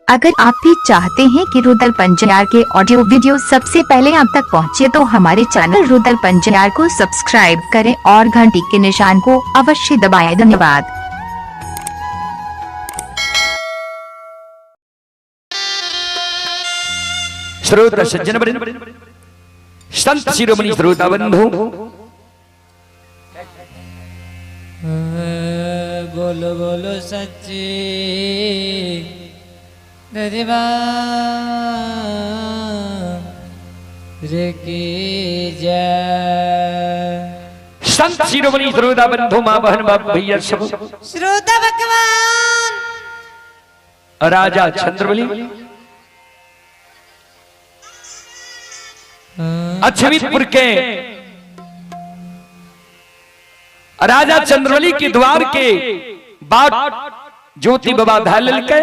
अगर आप भी चाहते हैं कि रुदल पंजयार के ऑडियो वीडियो सबसे पहले आप तक पहुंचे तो हमारे चैनल रुदल पंजयार को सब्सक्राइब करें और घंटी के निशान को अवश्य दबाएं। धन्यवाद। श्रोता सज्जन संत शिरोमणि श्रोता बंधु बोलो बोलो सच्चे दरबार की जय। संत शिरोमणि श्रोता बंधु मां बहन बाप भैया सब श्रोता भगवान राजा चंद्रबली अछवीतपुर के राजा चंद्रवली के द्वार के बाट ज्योति बाबा धालल के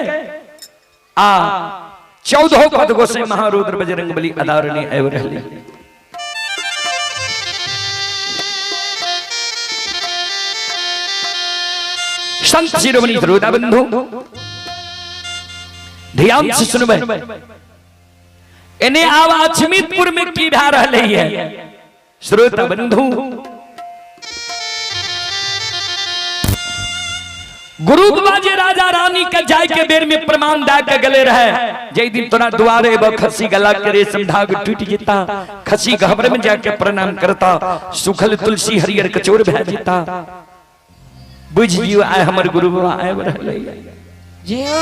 14 पद गोसे महारुद्र बजरंग बली अदारणी एव रहली। संत शिरोमणि श्रोता बंधु ध्यान से सुनबे इन्हें आवा अछमीतपुर में की भा रही है। श्रोता बंधु गुरु बाबा जी राजा रानी के जाय के बेर में प्रमाण दा के गले रहे जय दिन तोरा द्वारे ब खसी गला के रेशम धाग टूट जीता खसी घबर में जाके प्रणाम करता सुखल तुलसी हरियर कचोर भै जीता बुझ जियो आए हमर गुरु बाबा आए रहले जियो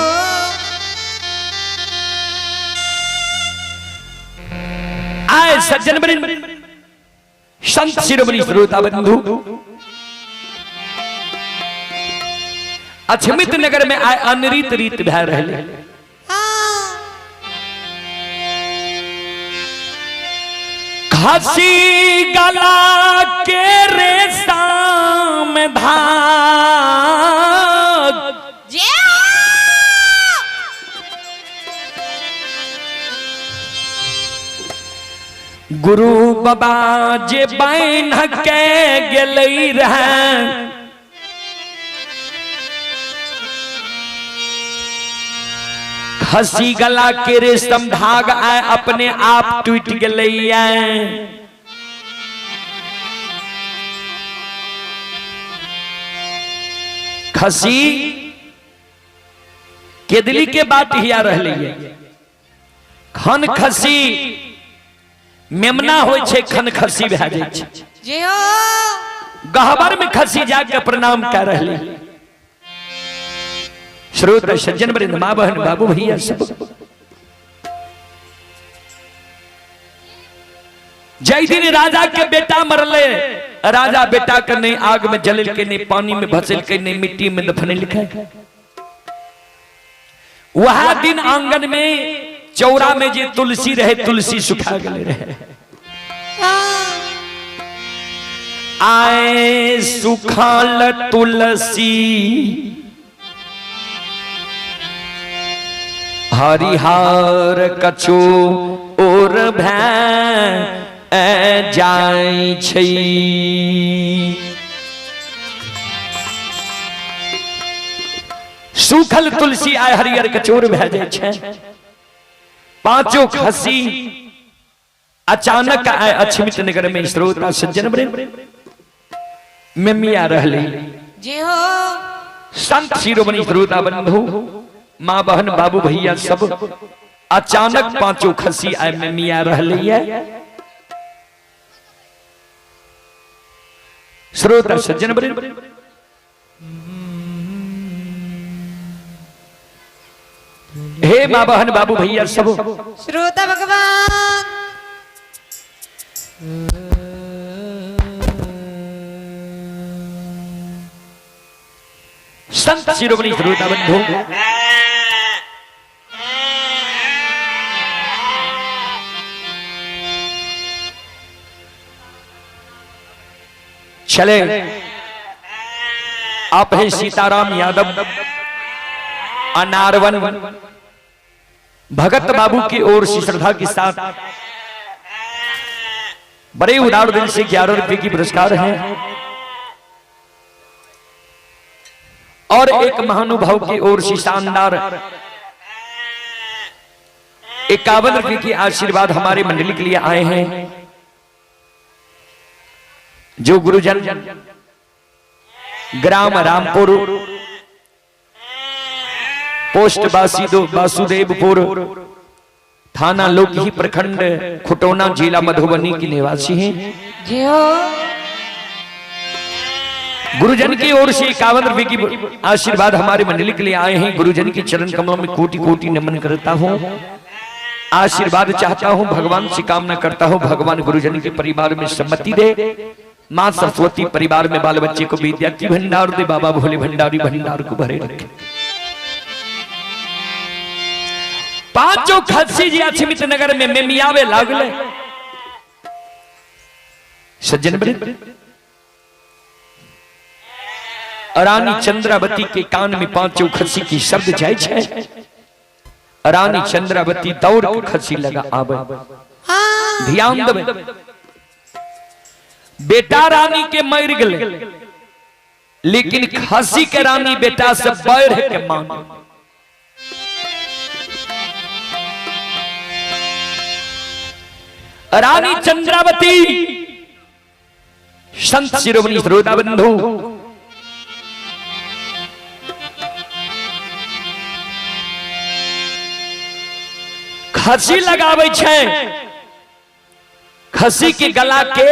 आए सज्जन वृंद संत शिरोमणि श्रोता बंधु अछमित नगर में आए अनरीत रीत भै रहले। खसी गला के रेशम धाग गुरु बाबा जे बैन के गेलै रहे खसी गला के रेशम धाग आए अपने आप टूट गेलै। खसी केदली के बात हिया रहली है। खन खसी मेमना होय छे खन खसी भै जाय छे जियो गहबर में खसी जाके प्रणाम कर रहली। श्रोता सज्जन वृंद मां बहन बाबू भैया सब जय दिन राजा के बेटा मरले राजा बेटा के नहीं आग में जलल के नहीं पानी में भसल के नहीं मिट्टी में दफनल के वह दिन आंगन में चौरा में जे तुलसी रहे तुलसी सुखा गले रहे। आए सुखाल तुलसी हरिहार कछो और भै जाय छै। सूखल तुलसी आय हरियर कचोर भै जाय छै। पांचों खसी अचानक आए अछमित नगर में श्रोता सज्जन वृंद मेमिया रहली। जियो संत शिरोमणि श्रोता बंधु मां बहन बाबू भैया सब अचानक पांचों खसी आए मेमिया रहली है। श्रोता सज्जन वृंद हे मां बहन बाबू भैया सब श्रोता भगवान संत शिरोमणि श्रोता बंधु चले आप हैं सीताराम यादव अनारवन भगत बाबू की ओर से श्रद्धा के साथ बड़े उदार दिल से 11 रुपए की पुरस्कार है और एक महानुभाव की ओर से शानदार 51 की आशीर्वाद हमारे मंडली के लिए आए हैं। जो गुरुजन ग्राम रामपुर पोस्ट वासुदेवपुर थाना लोकही प्रखंड खुटौना जिला मधुबनी के निवासी हैं। जय हो। गुरुजन की ओर से 51 रुपए की आशीर्वाद हमारे मंडली के लिए आए हैं। गुरुजन के चरण कमलों में कोटि कोटि नमन करता हूँ, आशीर्वाद चाहता हूँ, भगवान से कामना करता हूँ भगवान गुरुजन के परिवार में सम्मति दे। माँ सरस्वती परिवार में बाल बच्चे को विद्या की भंडार दे। बाबा भोले भंडारी भंडार को भरे रखे। पांचों खसी जी अछमित नगर में मेमियावे लागले सज्जन बने। रानी चंद्रावती के कान में पांचों खसी की शब्द जाय छे। रानी चंद्रावती दौड़ के खसी लगा आवे। ध्यान देवे, बेटा रानी के मर गए, लेकिन खसी के रानी बेटा से बैर के मान। रानी चंद्रावती संत शिरोमणि श्रोता बंधु खसी लगावे छे। खसी के गला के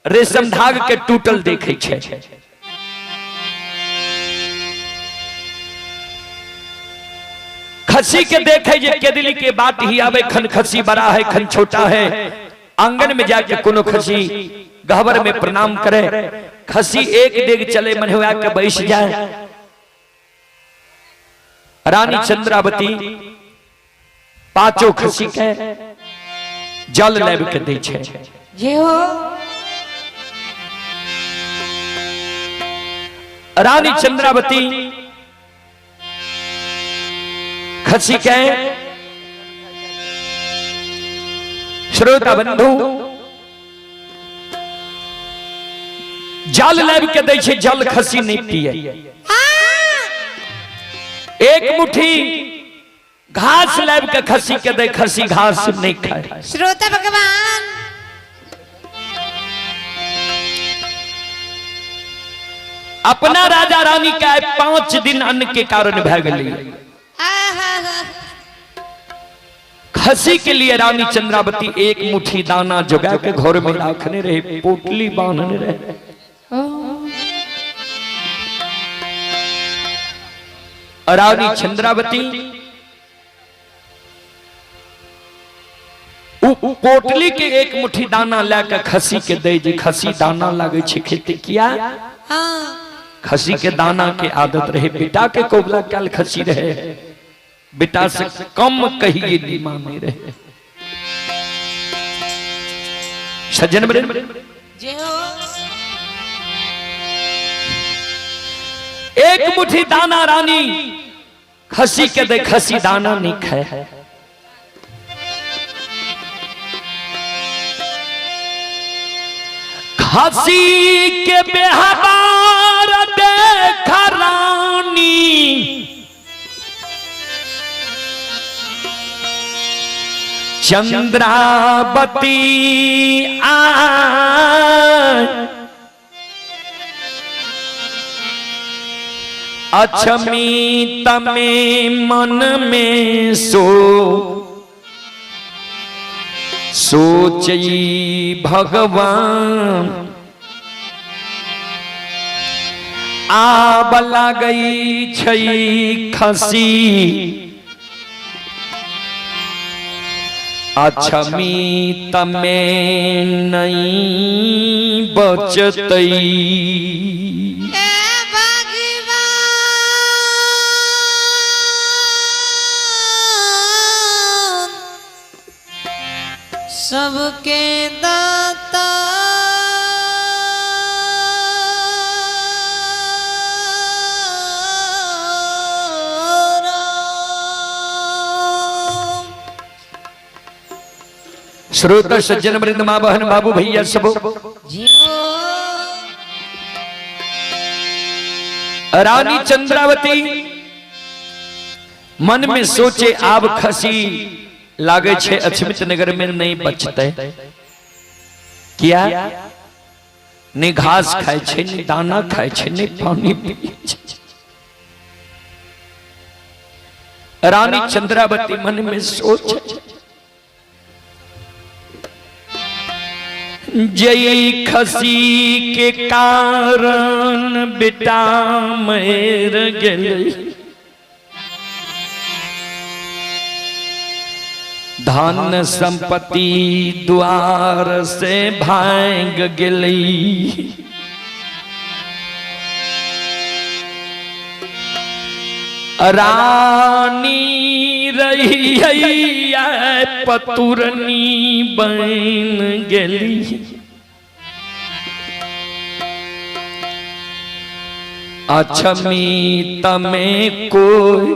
रेशम धाग के टूटल देखे छे। खसी के देखे जे के दिल के बात ही आवे। खन खसी बड़ा है खन छोटा है। आंगन में जाके कोनो खसी गहवर में प्रणाम करे। खसी एक डेग चले मन हुआ के बैठ जाए। रानी चंद्रावती पांचों खसी के जल लेब के दे छे। जय हो। रानी चंद्रावती खसी के श्रोता बंधु जल लेब के दे छे। जल खसी नहीं पिए। एक मुट्ठी घास लेब के खसी के दे। खसी घास नहीं खाए। श्रोता भगवान अपना राजा रानी का 5 दिन अन्न के कारण भय गई। खसी के लिए रानी चंद्रावती एक मुट्ठी दाना जुगा के घर में रखने रहे, पोटली बांधने रहे। रानी चंद्रावती पोटली के एक मुट्ठी दाना लेकर खसी के दे जी। खसी दाना लगे छे खेती किया। खसी के दाना के आदत रहे। बेटा के कोबला कल खसी रहे, बेटा से कम कहिए नहीं माने रहे। सज्जन बरे जय हो। एक मुट्ठी दाना रानी खसी के दे। खसी दाना नहीं खाए। खसी के बेहबार देखा रानी चंद्रावती अछमित में मन में सोचई भगवान आब लागई छई खसी अछमित में नहीं बचतई। सबके दाता श्रोता सज्जन वृंद मां बहन बाबू भैया सब रानी चंद्रावती मन में सोचे आब खसी लागे छे अछमित नगर में नहीं बचते किया ने घास खाए छे ने दाना खाए छे ने पानी पिए छे। रानी चंद्रावती मन में सोचे जय खसी के कारण बेटा मर गए, धन संपत्ति द्वार से भाग गई, रानी रही पतुरनी बन गली, अछमित में कोई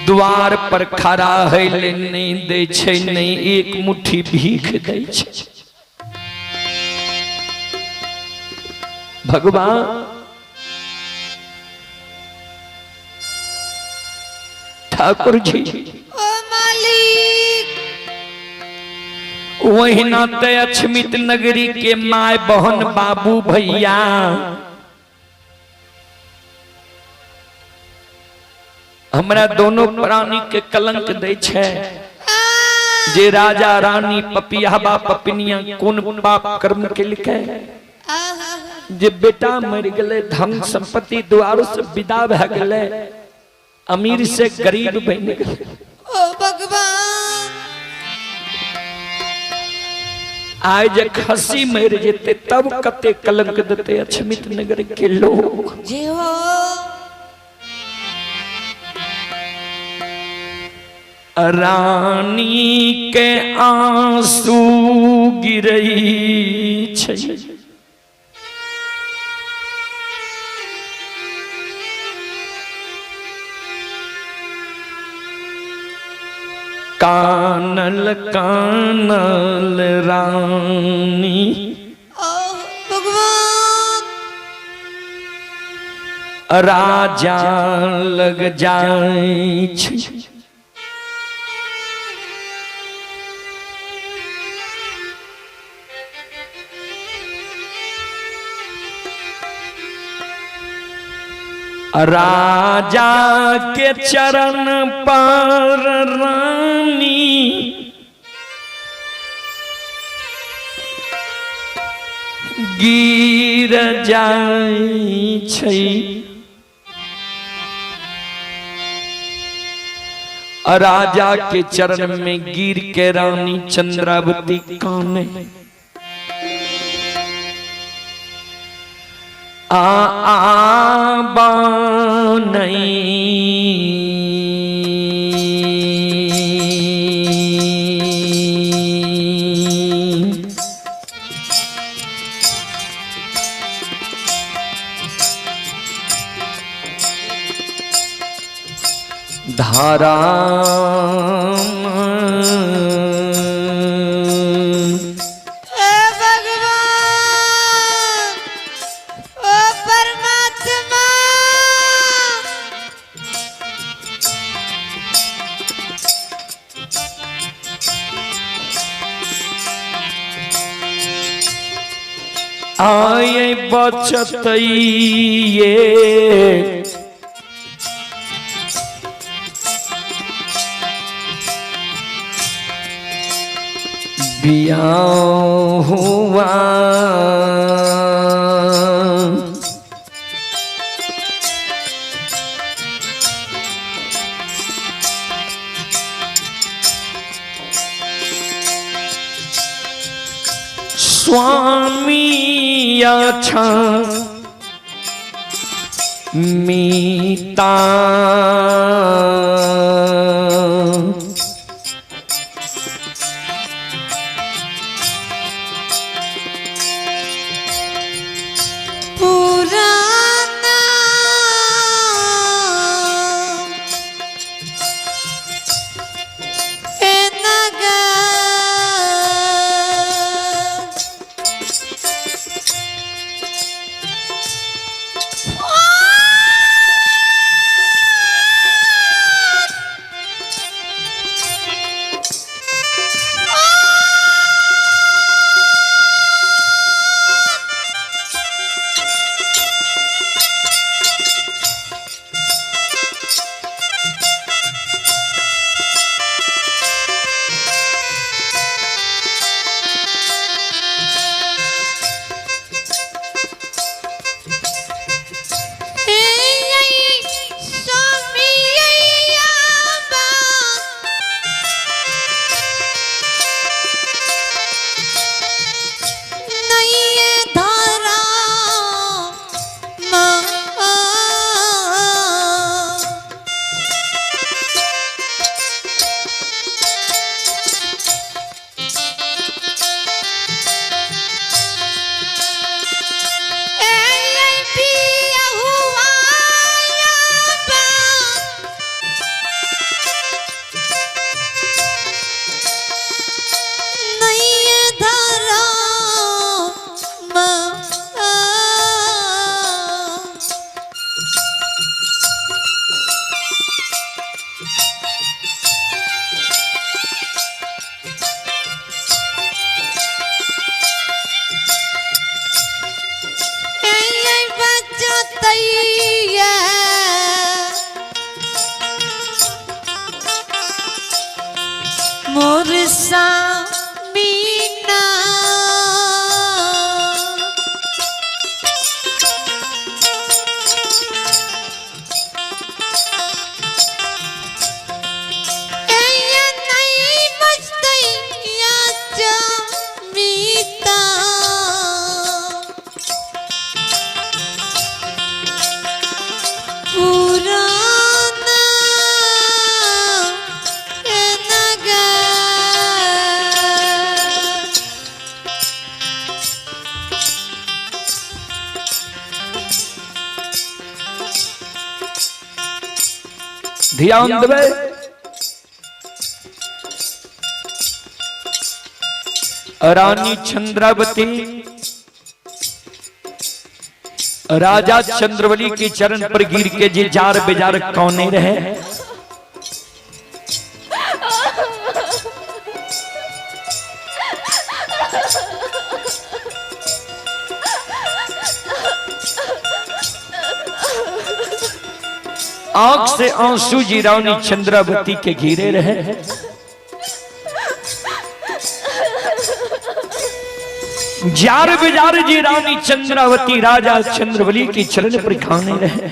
द्वार पर खड़ा है नहीं दे छे, नहीं एक मुट्ठी भीख दे छे। भगवान ठाकुर जी ओ मालिक, वही नाते अछमित नगरी के माय बहन बाबू भैया हमरा दोनों प्राणी के कलंक दे छे। जे राजा रानी पपियाबा पपनिया कौन पाप कर्म के लिखे, जे बेटा मर गले धन संपत्ति द्वार से विदा भ गले, अमीर से गरीब बन गए। ओ भगवान, आज खसी मर जेते तब कते कलंक देते अछमित नगर के लोग। जे हो रानी के आंसू गिरई छे, कानल कानल रानी, ओ भगवान, राजा लग जाए छे। राजा के चरण पर रानी गिर जाई छै, राजा के चरण में गिर के रानी चंद्रावती काने, धारा आए बचत ये बियाह हुआ, स्वामी अच्छा मीता, पुराना ए नगर, मुरसा मीना कया नहीं मस्तैया जमीता पुराना ये नगर ध्यान देवे। रानी चंद्रावती राजा चंद्रवली के चरण पर गिर के जी जार बेजार कौने रहे। आंख से आंसू जी रानी चंद्रावती के घिरे रहे। जार बेजार जी रानी चंद्रावती राजा चंद्रवली की चरण पर खाने रहे।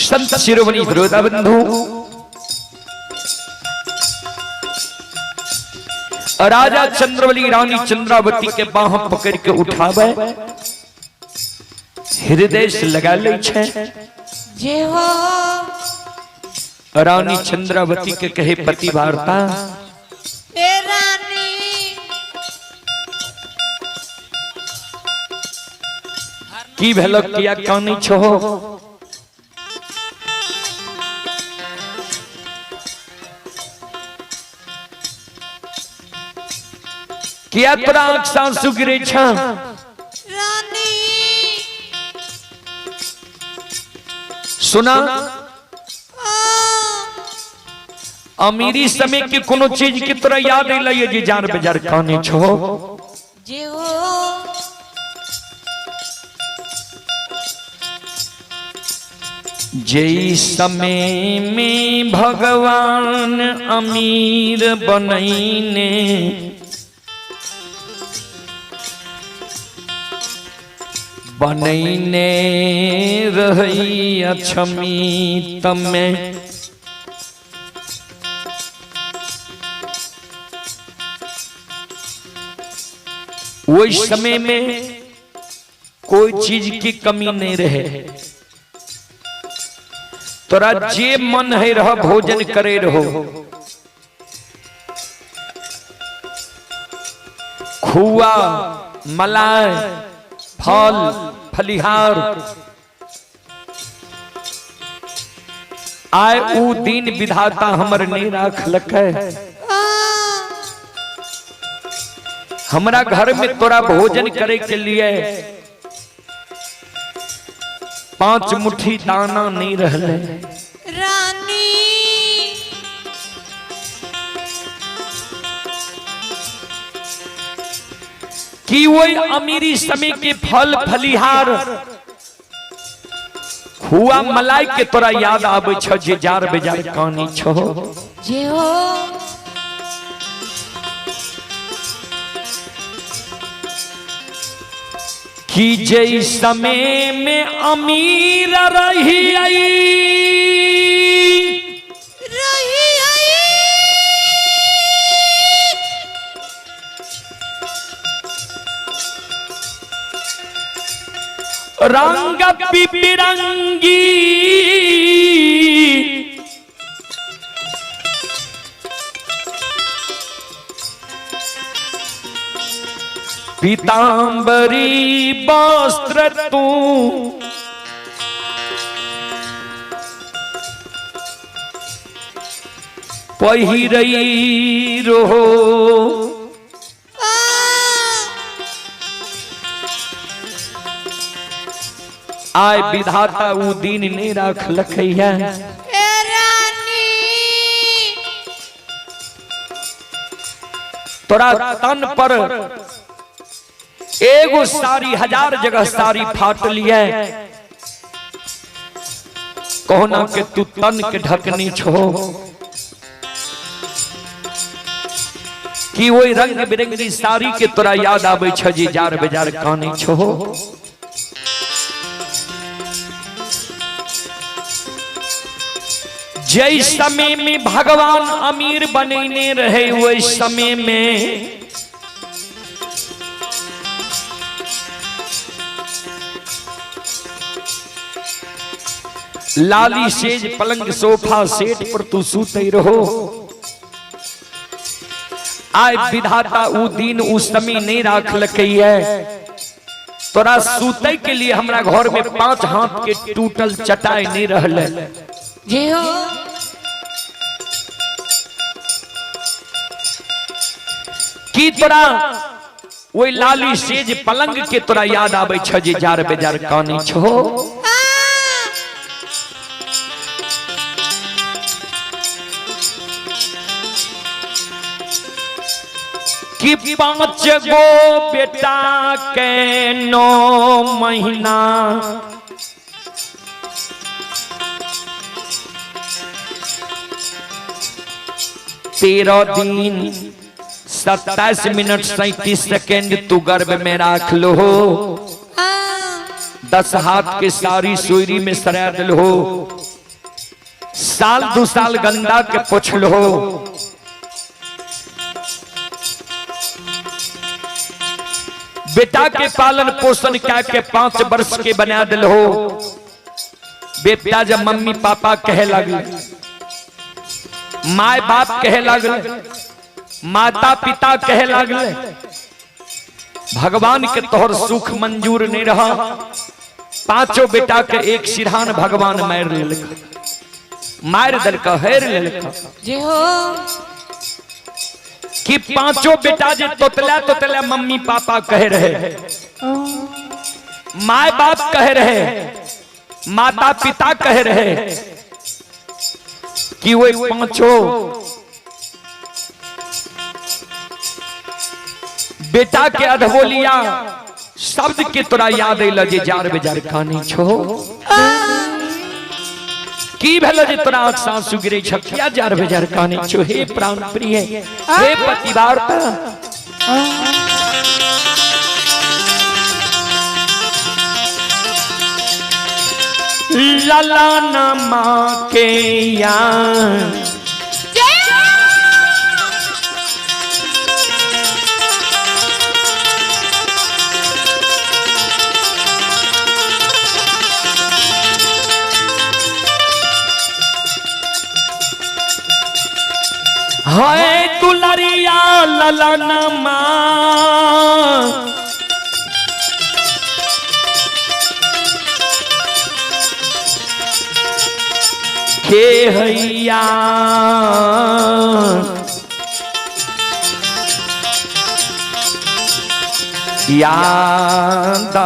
संत शिरोमणि श्रोता बंधु राजा चंद्रवली रानी चंद्रावती के बाह पकड़ के उठावे, हृदय से लगा ले छे। जय हो रानी चंद्रावती के कहे पति वार्ता हे रानी की भेलो किया कानी छो। किया तोरा आंख से आंसू गिरे छा। रानी सुना आ अमीरी समय की कोनो चीज की तोरा याद नहीं लगे जी जार बेजार कानी छो। जय हो जई समय में भगवान अमीर बनैने बनैने रही अछमी तमे वही समय में कोई चीज की कमी नहीं रहे। तोरा जे मन है रह भोजन करे रहो। खुआ मलाई फल फलिहार आय ऊ दिन विधाता हमर नहीं राखलक है। हमरा घर में तोरा भोजन करे के लिए 5 मुट्ठी दाना नहीं रहले। रानी कि वही अमीरी समय के फल फलिहार खुआ मलाई के तोरा याद आवे छ जे जार बेजार कानी छो। जय हो कि जई समय में अमीर रही आई रंग बिरंगी पीतांबरी वस्त्र तू पहिरई रहो। आय विधाता उ दिन नहीं राख लखैया तोरा तन पर एगो सारी 1000 जगह सारी फाट लिया कहना के तू तन के ढकनी छो कि वही रंग बिरंगी साड़ी के तोरा याद आवे छ जी जार बाजार कानी छो। जय समय में भगवान अमीर बनेने रहे वही समय में लाली सेज पलंग सोफा सेट पर तू सूते रहो। आय विधाता उ दिन उ समय नहीं राख लकई है तोरा सूते के लिए हमरा घर में 5 हाथ के टूटल चटाई नहीं रहले जय हो। की तोरा वही लाली सेज पलंग के तोरा याद आवे छ जे जार बाजार कानी छो। कि 5 गो बेटा के 9 महीना तेरह दिन 27 मिनट 37 सेकेंड तू गर्भ में राख लो। 10 हाथ के सारी सोयरी में सरा दिल हो। साल 2 साल गंदा के पोछ लो। बेटा के पालन पोषण क्या के 5 वर्ष के बना दिल हो। बेटा जब मम्मी पापा कहे लगे माय बाप कहे लगले माता पिता कहे लगले भगवान के तोहर सुख मंजूर नहीं रहा। 5 बेटा के एक सिरहान भगवान मार मार दल का हेर लेलका जय हो। कि 5 बेटा जे तोतला तोतला मम्मी पापा कहे रहे माय बाप कहे रहे माता पिता कहे रहे कि वो 5 बेटा के अधबोलिया शब्द के तोरा याद अल जे जार बाजार कहानी छो। की भेलो जे तोरा आँख आंसू गिरे छ किया जार बाजार कहानी छो। हे प्राण प्रिय हे पतिवार्ता ललाना माँ के यार है दुलरिया ललाना माँ के हैया याद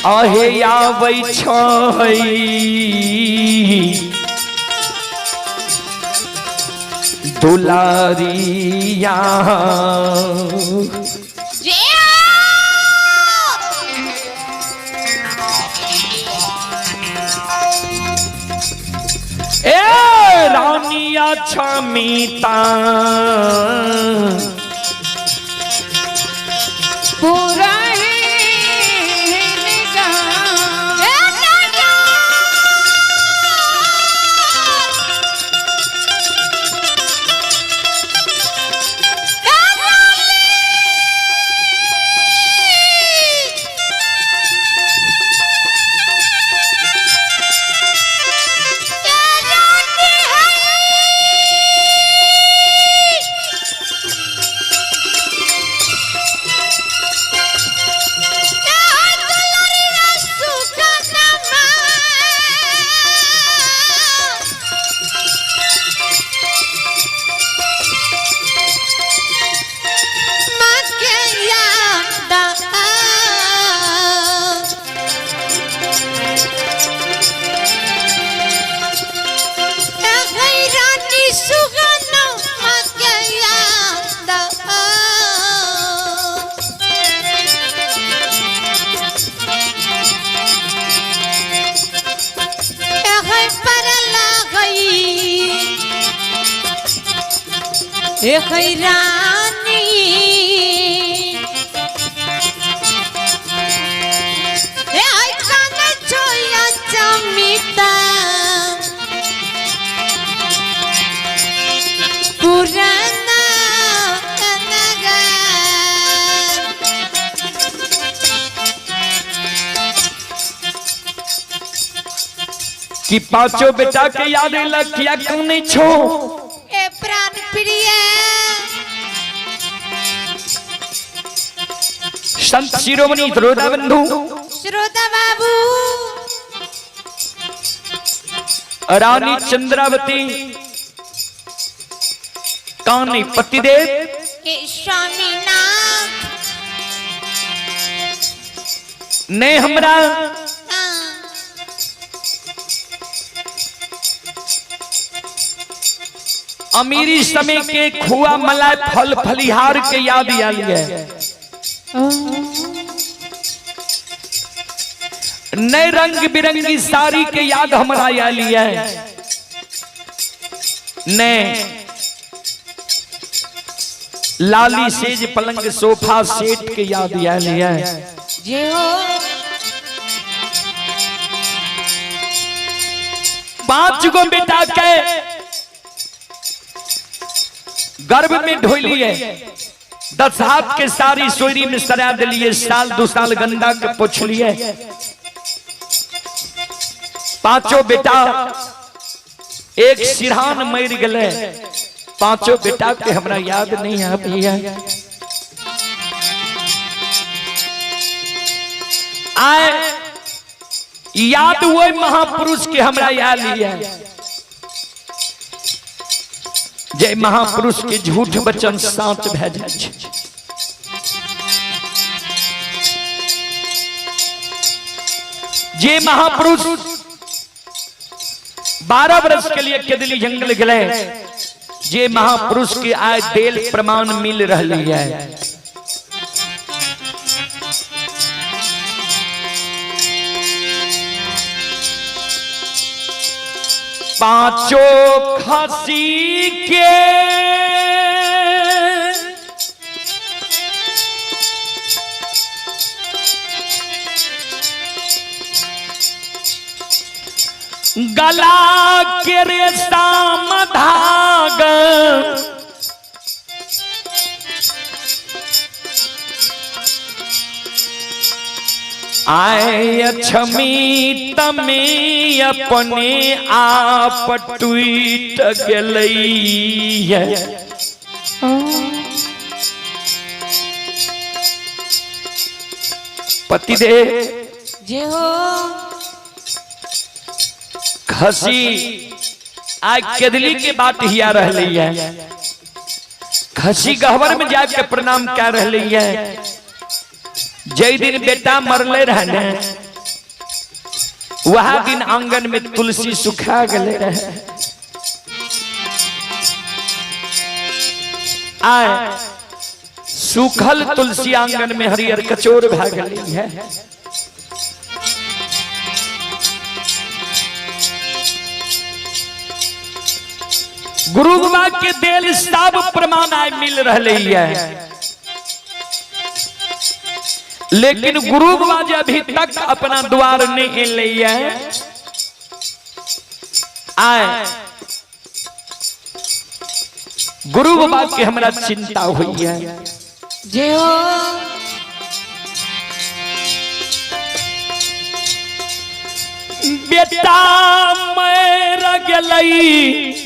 आहे आबै छै दुलारिया ए रानिया छमीता पूरा एक रानी ए आई काने छोया चमिता पुराना कनगा कि पांचों बेटा के याद लकिया कने छो ए प्राण प्रिय संत शिरोमणि द्रोदा बंधु श्रोता बाबू रानी चंद्रावती कानी पतिदेव ए स्वामीनाथ ने हमरा अमीरी समय के खुआ मलाई फल फलिहार के याद आली है नए रंग बिरंगी साड़ी के याद हमरा आली है ने लाली सेज पलंग सोफा सेट के याद आली है जे हो 5 गो बेटा के गर्भ में ढोली है 10 हाथ के सारी सोयरी में सरा दिलिए साल 2 साल गंदा के पोछ लिए 5 बेटा एक सिरहान मर गए 5 बेटा के हमरा याद नहीं आ भैया आए याद वो महापुरुष के हमरा याद लिया जय महापुरुष के झूठ वचन साच भै जाय छै जे महापुरुष 12 वर्ष के लिए केदली जंगल गए जे महापुरुष के आय देल प्रमाण मिल रही है पांचों खसी के गला के रेशम धाग आए छमी तमे अपने आप टूट गई है पतिदेव जे हो खसी आज केदली के बात हिया रही है खसी गहवर में जाके प्रणाम कर रही है जय दिन बेटा मरले रहने वह दिन आंगन में तुलसी सुखा गले रहे आए सूखल तुलसी आंगन में हरियर कचोर भा गई है गुरु बाबा के देल सब प्रमाण आय मिल रही है लेकिन गुरु बाबा जी अभी तक अपना द्वार नहीं ले आए गुरु बाबा की हमरा चिंता हुई है जे हो बेटा मर गई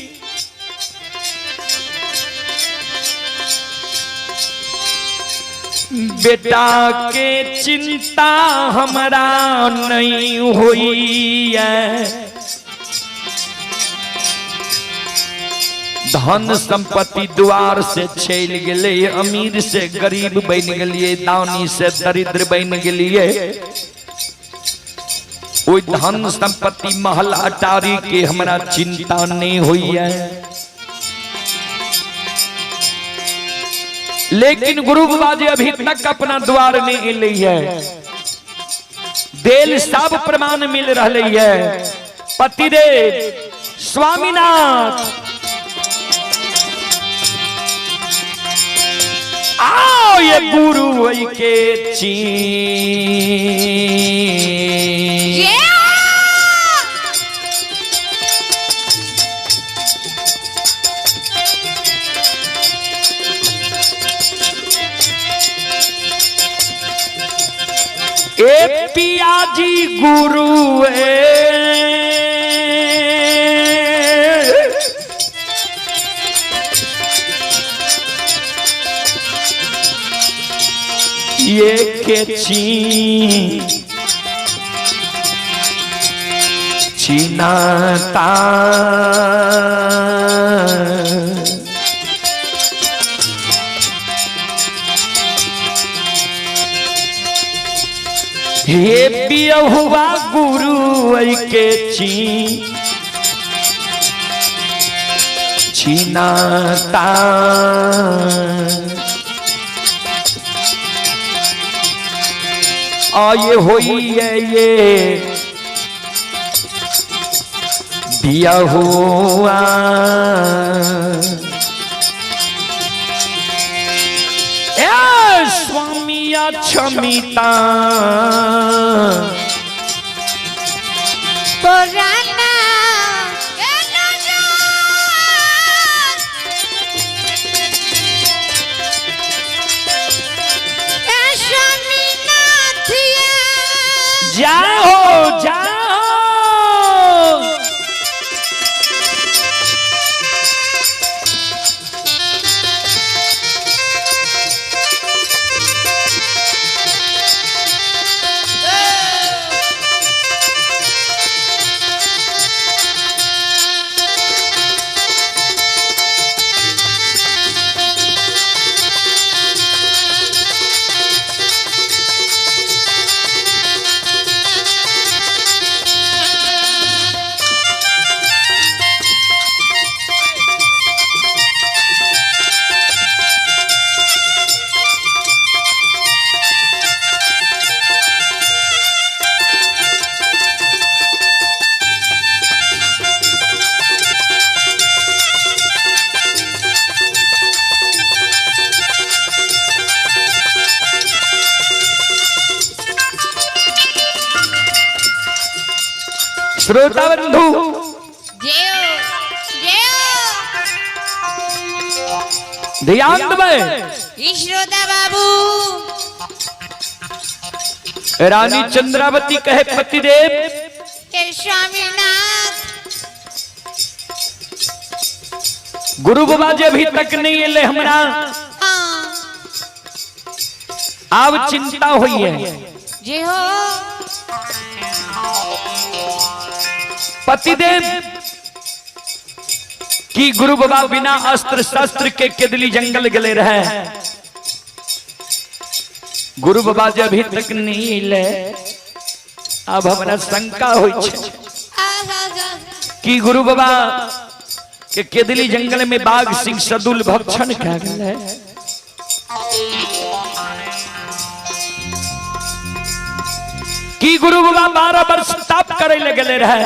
बेटा के चिंता हमरा नहीं हुई है धन संपत्ति द्वार से चल गए अमीर से गरीब बन गए दानी से दरिद्र बन गए कोई धन संपत्ति महल अटारी के हमरा चिंता नहीं हुई है लेकिन गुरु बाबा जी अभी तक अपना द्वार नहीं ली है देल सब प्रमाण मिल रही है पतिदेव स्वामीनाथ आओ ये गुरु वही के ची जय हो ए पियाजी गुरु ये के चीनाता ये पिया हुआ गुरु के छीनाता ये होई है ये दिया हुआ स्वामिया क्षमिता पुराना जाओ जाओ श्रोता बंधु ध्यान में श्रोता बाबू रानी चंद्रावती कहे पतिदेव हे स्वामीनाथ गुरु बाबा जी अभी तक नहीं ले हमरा अब चिंता हुई है जय हो पतिदेव कि गुरु बाबा बिना अस्त्र शस्त्र के केदली जंगल गले रहे गुरु बाबा जी अभी तक नहीं ले अब हमरा शंका होई छे कि गुरु बाबा के केदली जंगल में बाघ सिंह सदुल भक्षण कह गए कि गुरु बाबा 12 वर्ष तप करे लगे रहे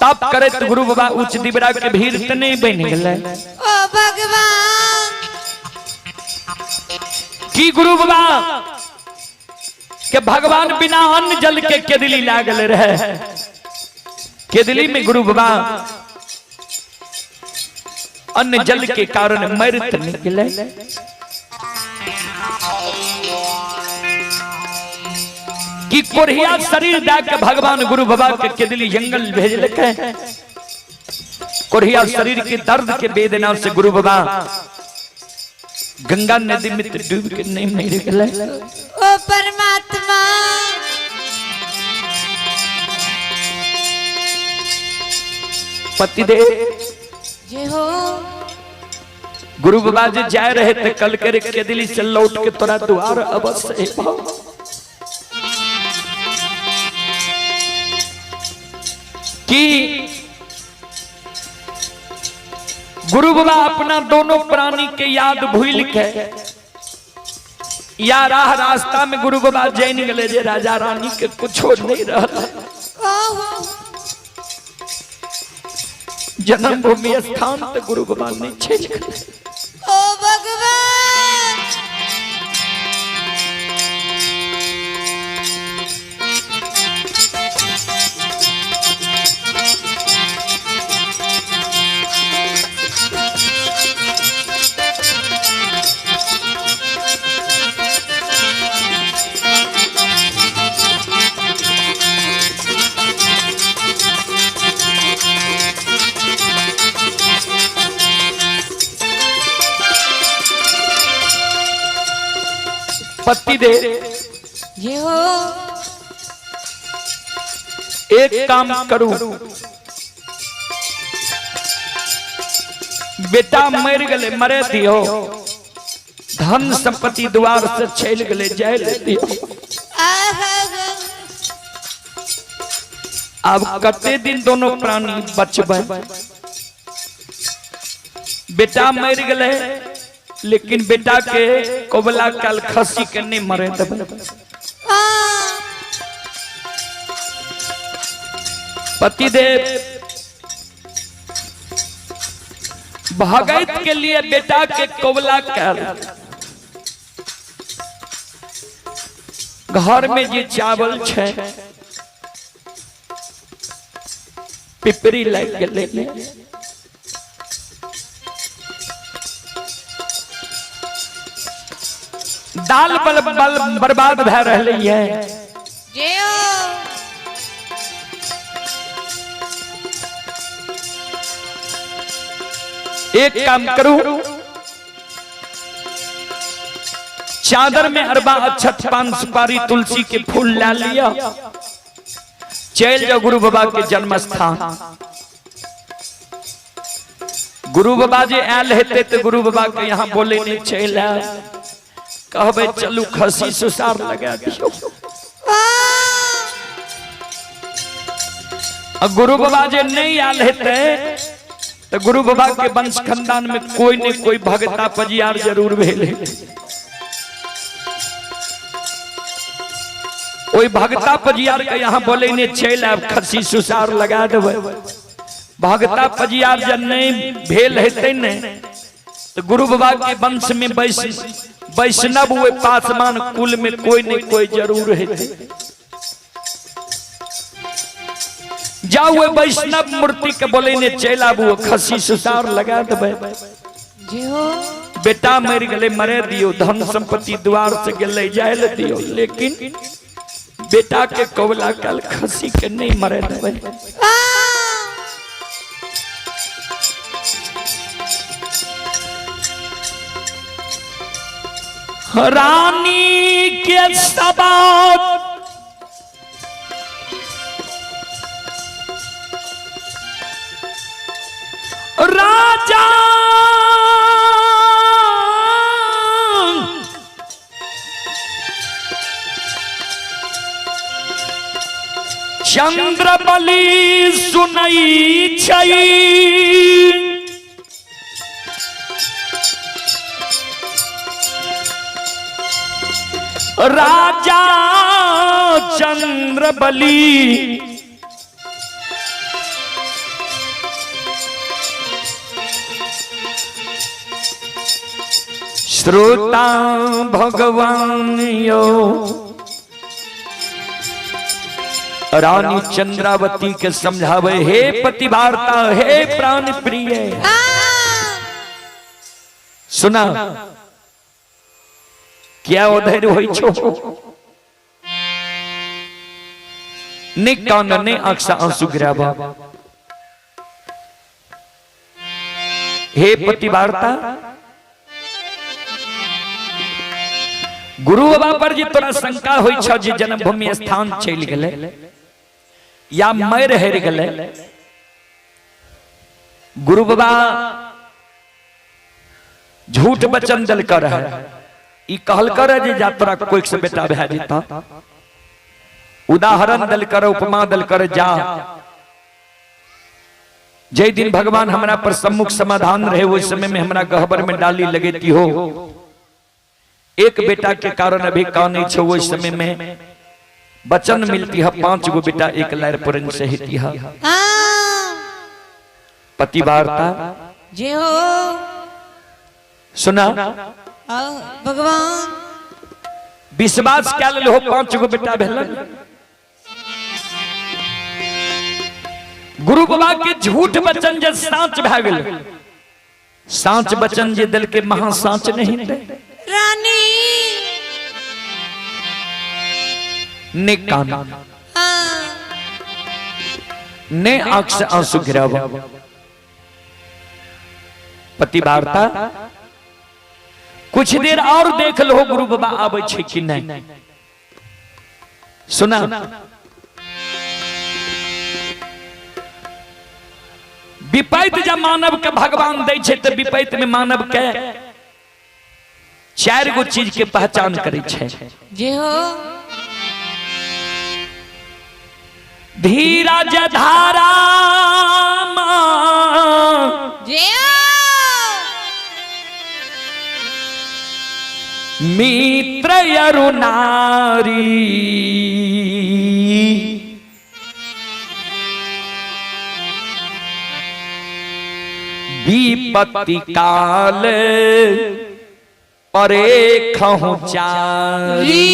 तप करे तो गुरु बाबा उच्च दिबरा के भीड़ त नहीं बन गए ओ भगवान कि गुरु बाबा के भगवान बिना अन्न जल के केदली लागल रहे केदली में गुरु बाबा अन्न जल के कारण मरत निकले कि कोरिया शरीर दे के भगवान गुरु बाबा के केदली जंगल भेजल के कोरिया शरीर के दर्द के वेदना से गुरु बाबा गंगा नदी में डूब के नहीं मर गए ओ परमात्मा पतिदेव जय हो गुरु बाबा जी जा रहे थे कल के केदली से लौट के तोरा द्वार अवश्य कि गुरु बाबा अपना दोनों प्राणी के याद भूल के या राह रास्ता में गुरु बाबा जैन गले जे राजा रानी के कुछ नहीं रहा जन्मभूमि स्थान तो गुरु बाबा नहीं छे ओ भगवान पति दे जय हो एक काम करूं, बेटा मर गले मरे दियो, धन संपत्ति द्वार से छेल गले जय दियो। अब कते दिन दोनों प्राणी बचबे, बेटा मर गले लेकिन बेटा के कोबला कल खसी के नहीं मरे देबे। पतिदेव भगत के लिए बेटा के कोबला कर घर में जे चावल छे पिपरी लग गए, दाल बल बर्बाद भे रही है। जय हो एक काम करूं, चादर में अरबा अक्षत पान सुपारी तुलसी के फूल ला लिया, चल जाओ गुरु बाबा के जन्म स्थान। गुरु बाबा जे आयल हेते तो गुरु बाबा के यहाँ बोले नहीं चल कहबे चलू खसी सुसार लगा दियो। गुरु बाबा जे नहीं आयल हेते तो गुरु बाबा के वंश खानदान में कोई न कोई भगता पजियार जरूर भेले। कोई भगता पजियार के यहाँ बोले ने चल आब खसी सुसार लगा देवे। भगता पजियार जब नहीं भेल हेते ने तो गुरु बाबा के वंश में वैष्णव हुए पासवान कुल में कोई न कोई जरूर हेते। जाओ वैष्णव मूर्ति के बोले ने चल आबू खसी सुसार लगा देवे। बेटा मर गले मरे दियो, धन संपत्ति द्वार से गले जाए दियो, लेकिन बेटा के कोबला कल खसी के नहीं मरे देवे। रानी के सबात राजा चंद्रबली सुनई छई, राजा चंद्रबली श्रोता भगवान यो। रानी चंद्रावती के समझावे, हे पतिवार्ता हे प्राण प्रिय, सुना क्या उधर होई छो, ने कान ने आंखा आंसू गिरावा। हे पतिवार्ता गुरु बाबा पर जी तोरा शंका होई छ जे जन्मभूमि स्थान चल गले या मर हेर गले। गुरु बाबा झूठ वचन दल कर है, ई कहल कर जे जा तोरा कोई से बेटा भे जीता, उदाहरण दल कर उपमा दल कर जा। जय दिन भगवान हमरा पर सम्मुख समाधान रहे वो समय में हमरा गहबर में डाली लगेती हो। एक बेटा के कारण अभी कान छो, वो समय में बचन मिलती है 5 गो बेटा एक लहर पुरन से हिती है। पतिवार्ता जय हो सुना भगवान विश्वास क्या ले हो 5 गो बेटा भेल। गुरु बाबा के झूठ वचन जे साच भे गेल, साच वचन जे दिल के महा साच नहीं दे। रानी ने कान ने आंख से आंसू गिरावा। पतिवार्ता कुछ देर और देख लो गुरु बाबा आवे छे कि नहीं। सुना विपैत जब मानव के भगवान दे छे तो विपैत में मानव के 4 गो चीज के पहचान करे छे। जय हो धीरज धारा जय हो मित्र अरु नारी विपत्ति काल परे खहु चारी।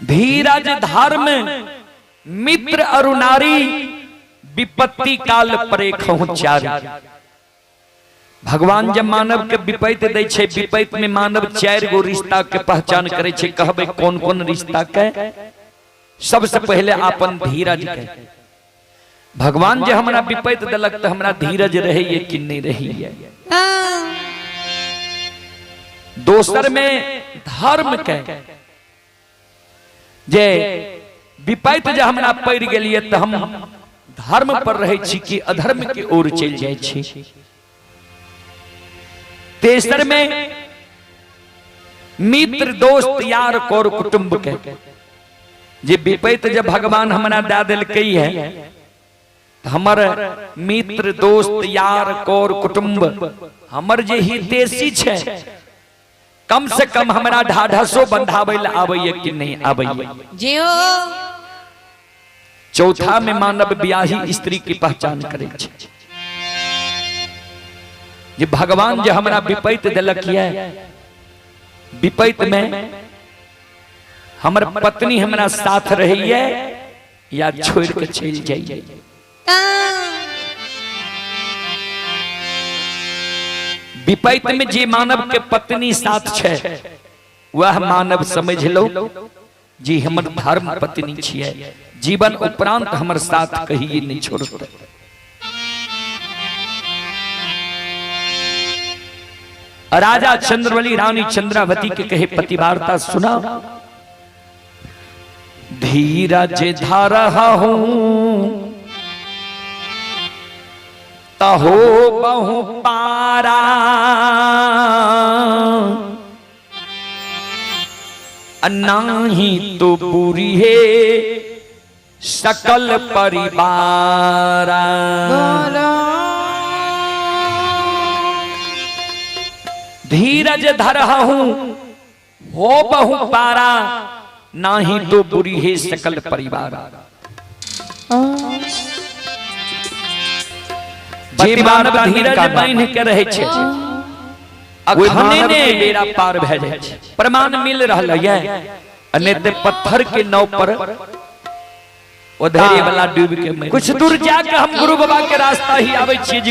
धीरज धर्म मित्र अरु नारी विपत्ति काल परे खहु चारी। भगवान जब मानव के विपैत दे छे, विपैत में मानव 4 गो रिश्ता के पहचान करे छे। कहबे कौन कौन रिश्ता के? सबसे पहले आपन धीरज के। भगवान जे हमरा विपैत देलक तो हमरा धीरज रहे ये कि नहीं रही है। दोसर में धर्म के, जे विपैत जे हमरा पड़ गेलिए तो हम धर्म पर रहे छी कि अधर्म के ओर चल जाए छी। तेसर में मित्र दोस्त यार और कुटुंब के, जे विपैत जब भगवान हमरा दे देलकै है तो हमर मित्र दोस्त यार और कुटुंब हमर जे हितैषी छे, कम से कम हमरा ढाढसो बंधावे ला आबैये कि नहीं आबैये। जय हो चौथा में मानव ब्याही स्त्री की पहचान करे छे। जे भगवान जे हमरा विपैत देलक है, विपैत में हमर पत्नी हमरा साथ रही है या छोड़ के चल जाइए। विपैत में जे मानव के पत्नी साथ छे वह मानव समझ लो जी हमर धर्म पत्नी छिए, जीवन उपरांत हमर साथ कहिए नहीं छोड़ते। राजा चंद्रवली रानी चंद्रावती के कहे पतिवार्ता सुना। धीरज धरहा हूं तहो बहु पारा, नाही तो बुरी है सकल परिवार। धीरज धरहा हूं हो बहु पारा, नाही तो बुरी है सकल परिवार। जे मानव धीरज बांध के रहे छे अखने ने बेड़ा पार भे जाय छे। प्रमाण मिल रहल है, अनेते पत्थर के नाव पर उधरे वाला डूब के कुछ दूर जाके हम गुरु बाबा के रास्ता ही आवे छी।